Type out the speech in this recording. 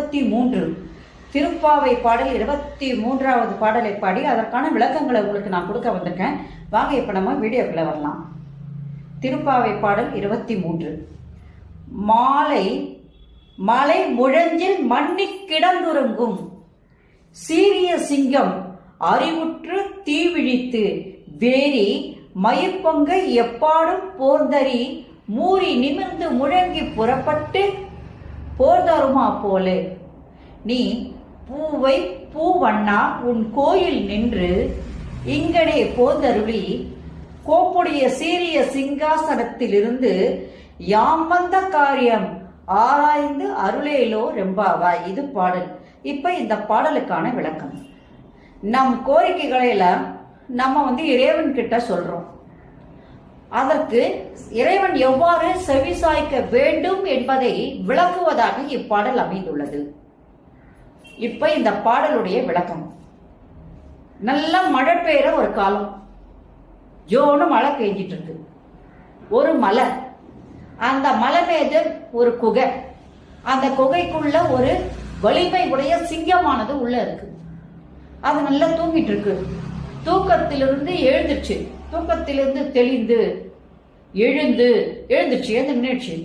23 திருப்பாவை பாடல் 23வது பாடலை பாடி அதற்கான விளக்கங்களை உங்களுக்கு நான் கொடுக்க வந்திருக்கேன். வாங்க இப்ப நம்ம வீடியோக்குள்ள வரலாம். திருப்பாவை பாடல் 23. மாலை மலை முழஞ்சில் மண்ணி கிடந்துறங்கும் சீரிய சிங்கம் அறிவுற்று தீவிழித்து வேரி மயிர்பொங்க எப்பாடும் போர்ந்தறி மூறி நிமிர்ந்து முழங்கி புறப்பட்டு போர்தருமா போலே நீ பூவை பூவண்ணா உன் கோயில் நின்று இங்கனே போர்ந்தருளி கோப்புடைய சீரிய சிங்காசனத்திலிருந்து யாம் வந்த காரியம் ஆராய்ந்து அருளேலோ ரெம்பாவாய். இது பாடல். இப்ப இந்த பாடலுக்கான விளக்கம். நம் கோரிக்கைகளை எல்லாம் நம்ம இறைவன் கிட்ட சொல்றோம். அதற்கு இறைவன் எவ்வாறு செவிசாய்க்க வேண்டும் என்பதை விளக்குவதாக இப்பாடல் அமைந்துள்ளது. இப்ப இந்த பாடலுடைய விளக்கம். நல்ல மழை பெய்யற ஒரு காலம், ஜோனு மழை பெய்ஞ்சிட்டு இருக்கு. ஒரு மலை, அந்த மலை மீது ஒரு குகை, அந்த குகைக்குள்ள ஒரு வலிமை உடைய சிங்கமானது உள்ள இருக்கு. அது நல்லா தூங்கிட்டு இருக்கு. தூக்கத்திலிருந்து எழுந்துச்சு, தூக்கத்திலிருந்து தெளிந்து எழுந்துச்சு, நின்றுச்சு.